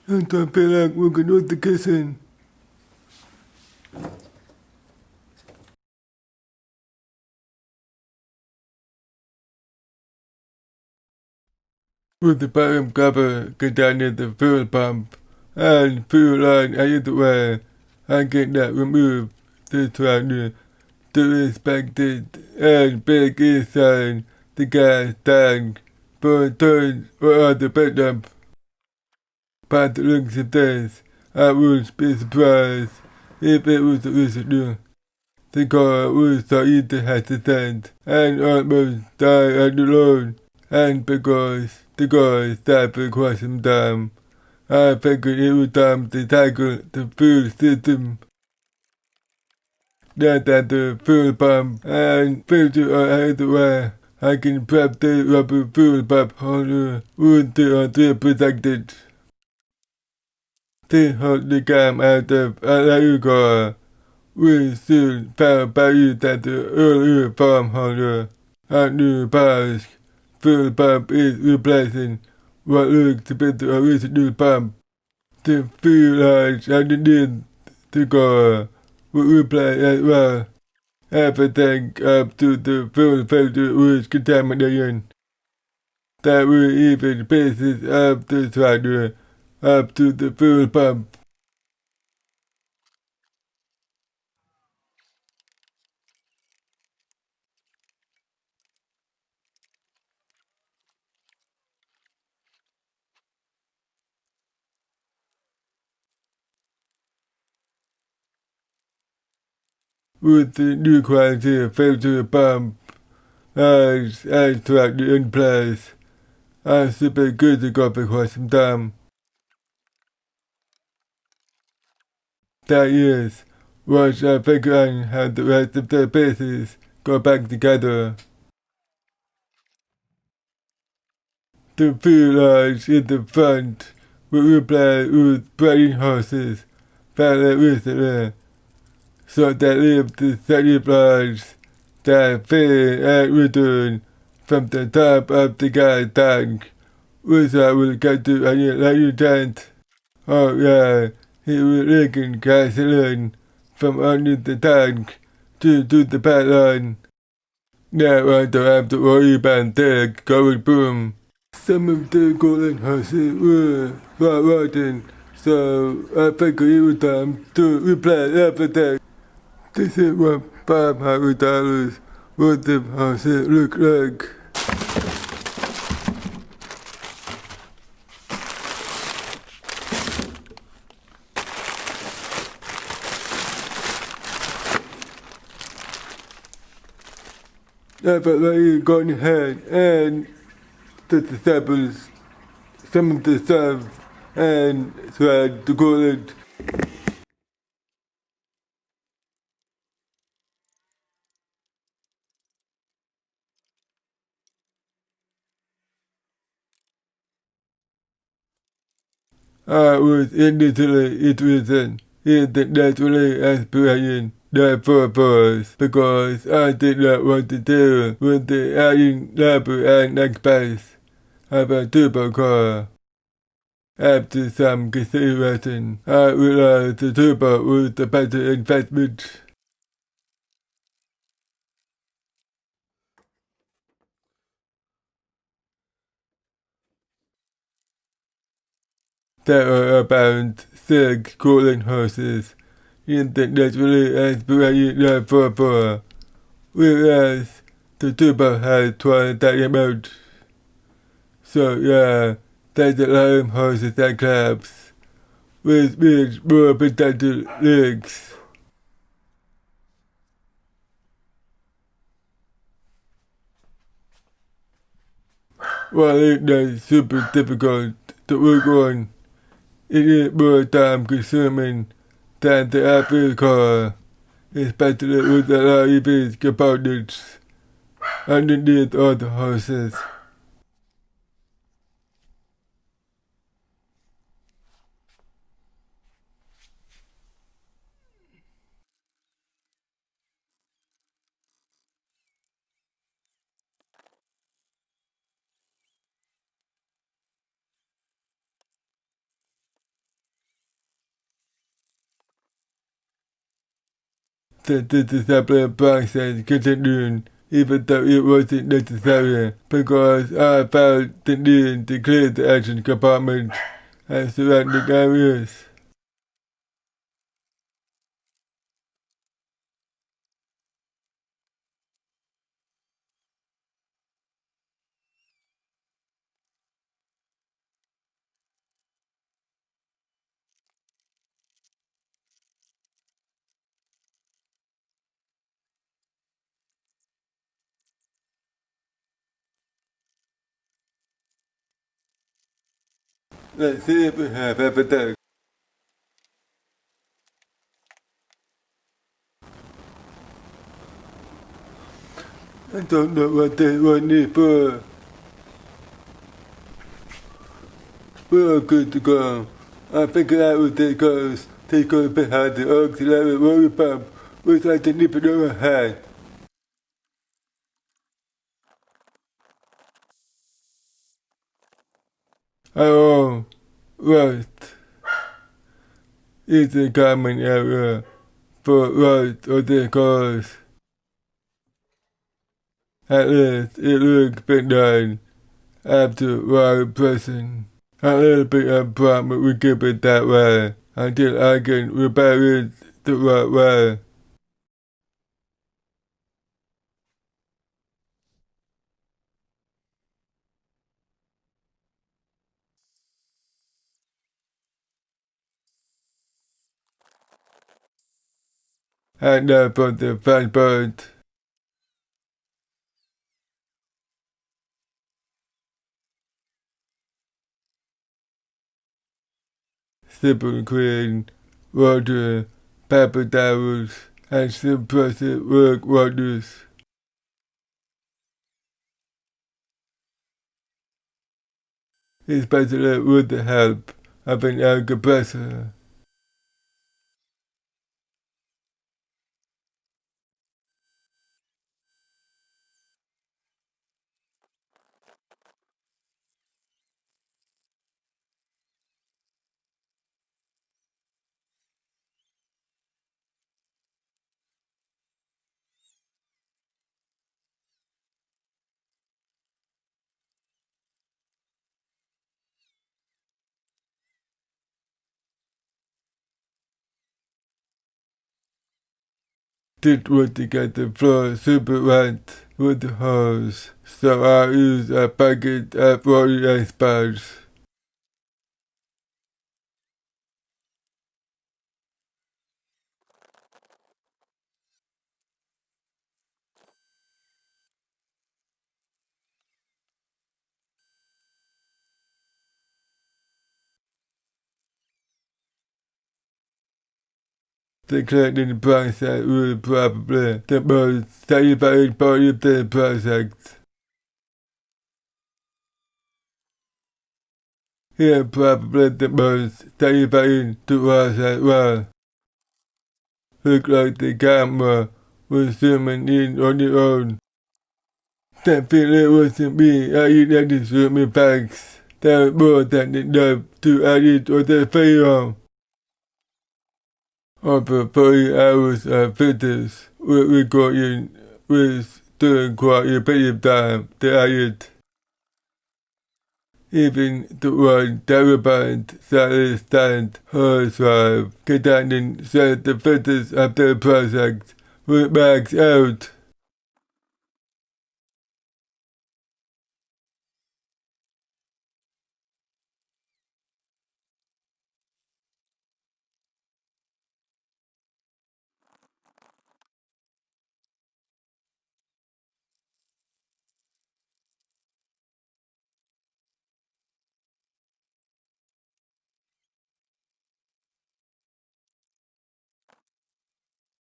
Und dann vielleicht wir genug kissen. With the bottom cover get down near the fuel pump and fuel line either way and get that removed. This one to inspect it and big inside the gas tank for turn or the bottom. By the looks of this, I would be surprised if it was a residue. The car was so easy hesitant and almost died on the road. And because the guy stopped for quite some time, I figured it was time to tackle the fuel system. Now that the fuel pump and filter are out the way, I can prep the rubber fuel pump holder with the other protected. To hold the cam out of a car we still found values that the earlier farm holder and new bars fuel pump is replacing what looks to be the original pump. The fuel lines underneath the car will replace as well. Everything up to the fuel filter was contaminated. That were even pieces of the tractor up to the fuel pump. With the new quality filter pump as tractor in place, I should be good to go for quite some time. That is, once I figure out how the rest of the pieces go back together. The fuel lines in the front were replaced with brain horses fairly recently, so that leaves the second lines that feed and return from the top of the gas tank, which I will get to any later date. Oh yeah, he was leaking gasoline from under the tank to the pipeline. Now I don't have to worry about that going boom. Some of the golden horses were rotten, so I figured it was time to replace everything. This is what $500 worth of horses look like. I've already gone ahead and disassembled some of the stuff and tried to call it. I was initially interested in the naturally aspiration purpose because I did not want to deal with the adding labor and expense of a turbo car. After some consideration, I realized the turbo was the better investment. There are about 6 cooling horses in the naturally aspirated 944, whereas the turbo has twice that amount. So yeah, there's a lot of horses and clubs, which means more potential legs. While it's not super difficult to work on, it is more time consuming than the average car, especially with a lot of these components underneath all the horses. that the discipline process continued, even though it wasn't necessary, because I found the need to clear the action compartment and surrounding areas. Let's see if we have everything. I don't know what they want me for. We're good to go. I figured out what they goes. They go behind the auxiliary roller pump, which I didn't even know I had. Oh, right. It's a common area for right of the cars. At least it looks been done after while pressing. A little bit of problem we keep it that way until I can repair it the right way. And now for the fun part. Simple clean water, paper towels, and some pressure work waters. Especially with the help of an air compressor. Did want to get the floor super wet with the hose, so I used a bucket of water ice bags. The cleaning process was probably the most satisfying part of the project. Here probably the most satisfying to us as well. Looked like the camera was zooming in on its own. That feeling wasn't me, I didn't have to zoom in facts. That was more than enough to edit on the film. Over 40 hours of footage with recording with during quite a bit of time to edit. Even the 1 terabyte solid state hard drive containing said the footage of the project was maxed out.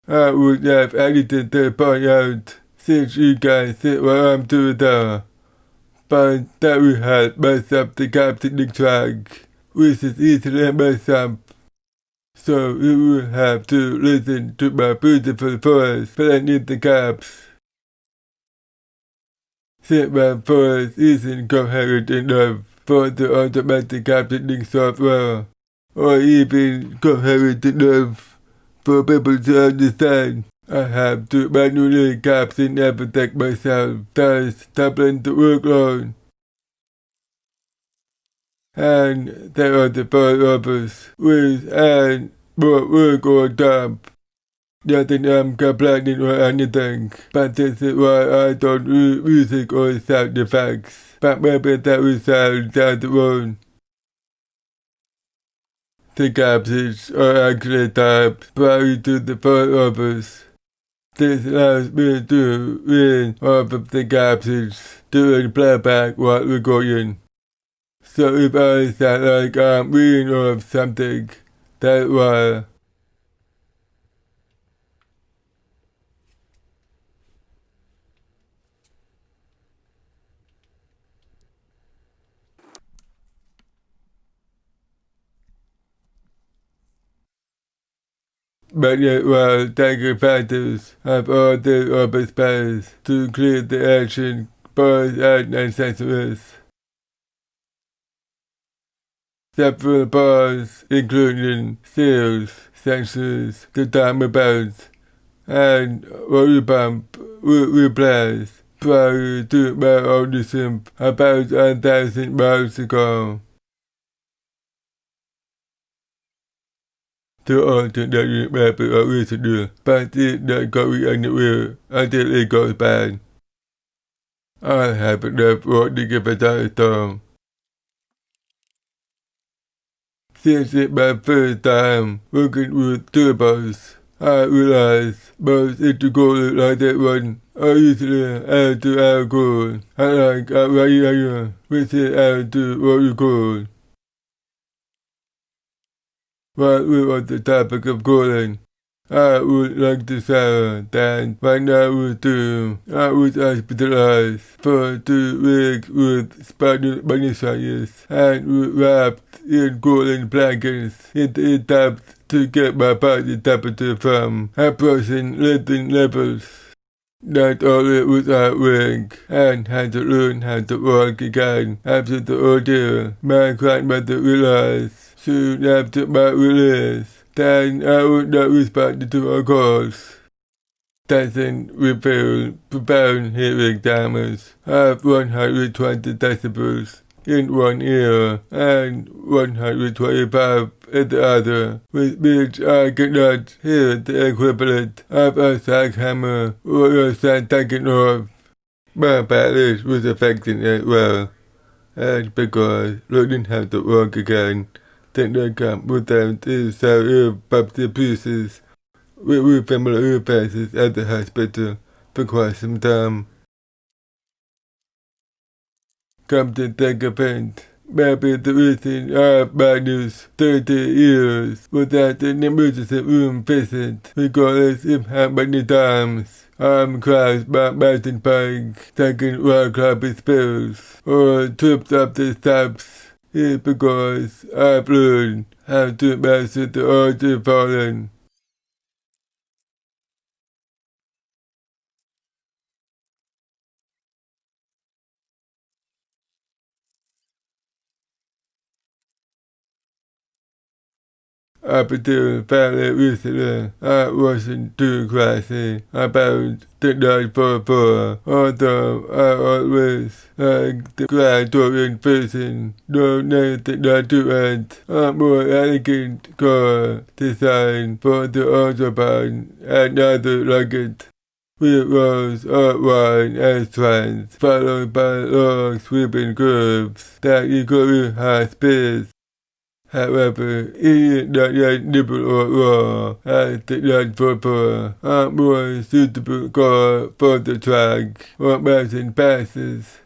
I would have edited the part out since you guys see what I'm doing there. But that we had messed up the captioning track, which is easily messed up. So you will have to listen to my beautiful voice filling in the gaps. Since my voice isn't coherent enough for the automatic captioning software, or even coherent enough for people to understand. I have to manually caption and protect myself, thus doubling the workload. And there are the others with and more work on top. Nothing I'm complaining or anything, but this is why I don't use music or sound effects, but maybe that will sound down the road. The captions are actually typed prior to the voiceovers. This allows me to read off of the captions during playback while recording. So if I sound like I'm reading off something, that's why. But yet while taking factors of all the open space to include the action, bars, and accessories. Several bars, including seals, sensors, the timer belts, and roller bump were replaced prior to my ownership about 1,000 miles ago. The alternate map is always to do, but it's not going anywhere until it goes bad. I have enough work to give it a storm. Since it's my first time working with turbos, I realized most intercooler like that one are usually air-to-air cooled, unlike a radiator, which is air-to-water cooled. While we're on the topic of cooling, I would like to say that when I was 2, I was hospitalized for 2 weeks with spinal meningitis and was wrapped in cooling blankets in the attempt to get my body temperature from approaching living levels. Not only was I weak and had to learn how to walk again after the ordeal, my grandmother realized soon after my release that I would not respond to her calls. Doesn't repair profound hearing damage of 120 decibels in one ear and 125 in the other, which means I cannot hear the equivalent of a jackhammer or a sand taken off. My balance was affected as well, and because learning how to walk again did not come without the severe puppy pieces. We were familiar faces at the hospital for quite some time. Come to think of it, maybe the reason I managed 30 years without an emergency room visit, regardless of how many times I'm crashed by mountain bike, taking rock climbing spills, or tripped up the steps, is because I've learned how to master the art of falling. Up until fairly recently, I wasn't too crazy about the 944, although I always liked the Criterion version, donated not to it, a more elegant car design for the Autobahn and other like it. With rows outlined as trends, followed by long sweeping curves that equally high speeds. However, it is not yet nimble or raw as the 944, a more suitable car for the track or mountain passes.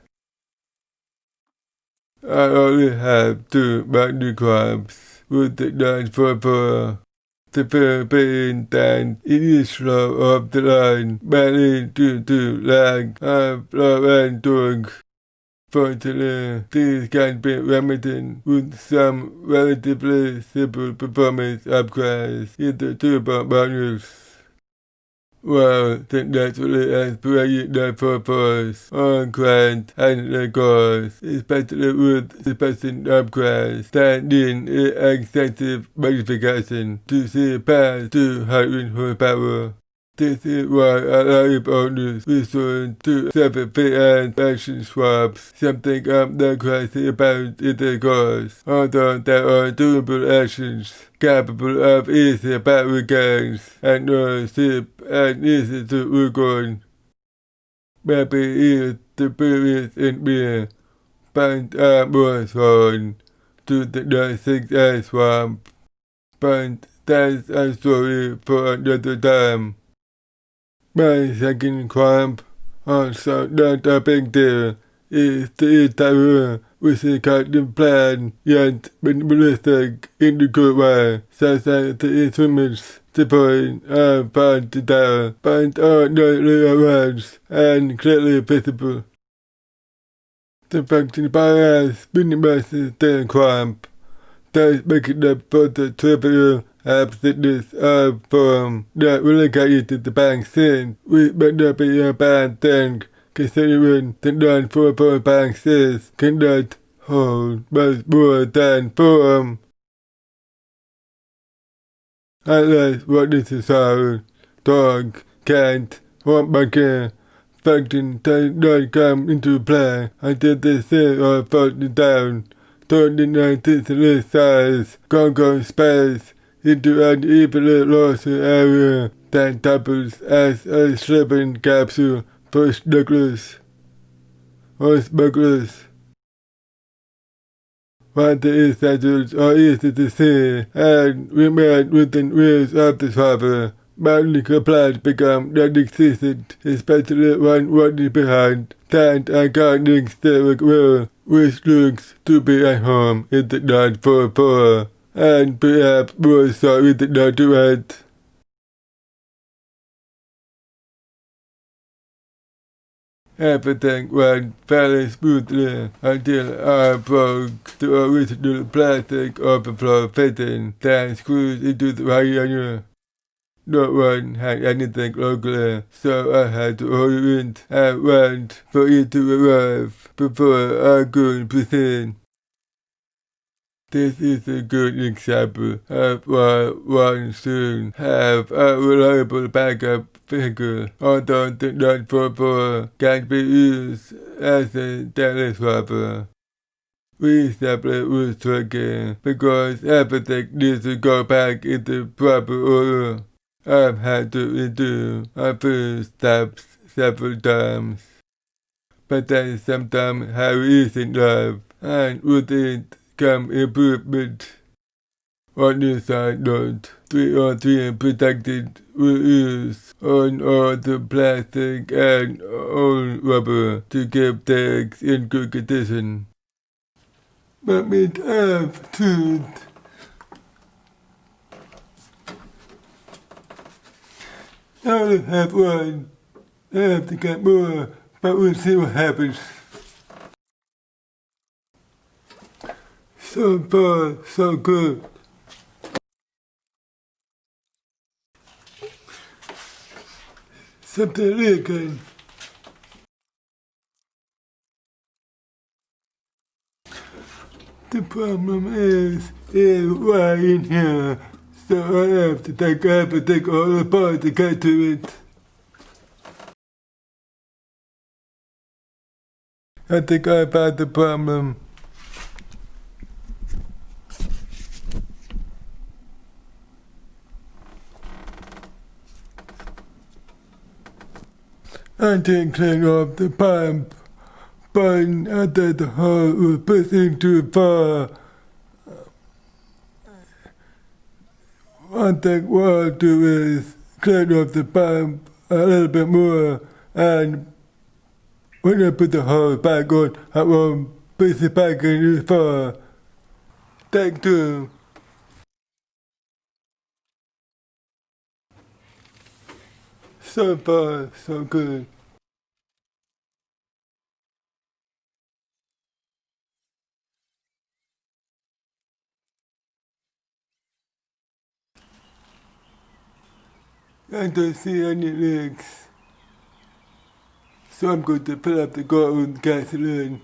I only have 2 magnecrabs with the 944. The first being that it is slow off the line, mainly due to lack of flow and torque. Fortunately, this can be remedied with some relatively simple performance upgrades in the turbo modules. Well, the naturally aspirated 944s on grand handling cars, especially with suspension upgrades that need extensive modification to see past 200 horsepower. This is why a lot of owners resort to separate and fashion swaps, something I'm not crazy about in the cause, although there are doable actions capable of easy battle regains and ownership and easy to work on. Maybe if the period in me find a more fun to the nursing and swamp, but that's a story for another time. My second cramp, also not a big deal, is the entire with a kind of plan, yet minimalistic in the good way, such as the instruments, the point, and fun to tell, but are not rearranged and clearly visible. The function bias minimizes the cramp, thus making up for the trivial absentness of form that relegated to the bank scene, which might not be a bad thing, considering the non-formal bank says cannot hold much more than form. Unless what is a sound, dog, cat, humbucker, function does not come into play until the set are falling down, turning artificial size, Congo space, into an evenly larger area that doubles as a sleeping capsule for smugglers or smugglers. While the essentials are easy to see and remain within reach of the traveler, mountain compliance become non-existent, especially when running behind stand and guarding steering wheel, which looks to be at home in the non-4-4, and perhaps more so in the non-direct. Everything went fairly smoothly until I broke the original plastic overflow fitting that screws into the radiator. No one had anything locally, so I had to order it and wait for it to arrive before I could proceed. This is a good example of why one should have a reliable backup vehicle, although the non-4-4 can be used as a daily swapper. We simply was tricky because everything needs to go back into proper order. I've had to redo my first steps several times, but that is sometimes how it is in life, and with it come improvement. On the side note, 303 protected will use on all the plastic and old rubber to keep tags in good condition. But we have to I only have one. I have to get more, but we'll see what happens. So far, so good. Something leaking. The problem is right in here, so I have to take everything all apart to get to it. I think I found the problem. I didn't clean off the pump, but I thought the hole was pushing too far. One thing what I'll do is clean off the pump a little bit more, and when I put the hose back on, I won't push it back in as far. Thank you. So far, so good. I don't see any leaks, so I'm going to fill up the car with gasoline.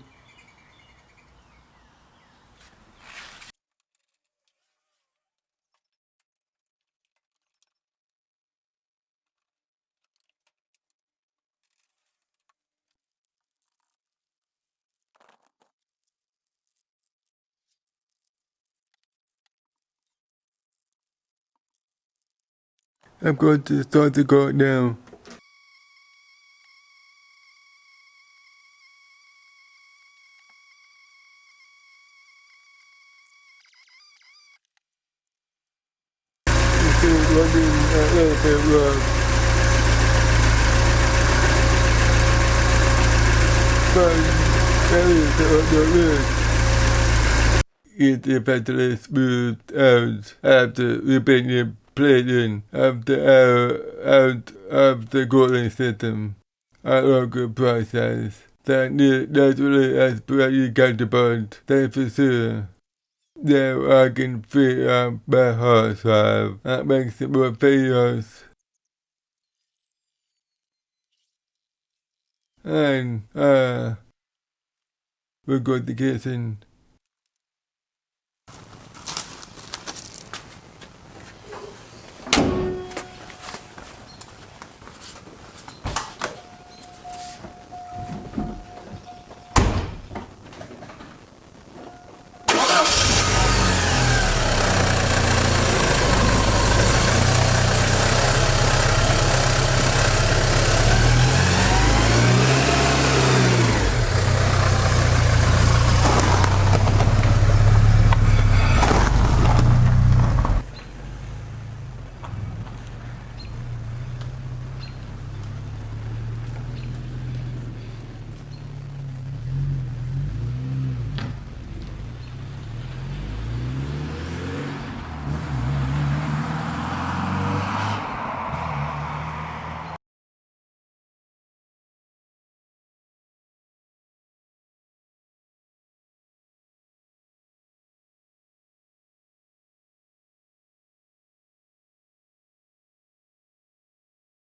I'm going to start the card now. Still running a little bit rough. But that is the risk. It eventually smoothed out after repeating playing out of the cooling system. A longer process that naturally as pretty counterpoint, that's for sure. Now I can free up my hard drive. That makes it more famous. And, we're going to the kitchen.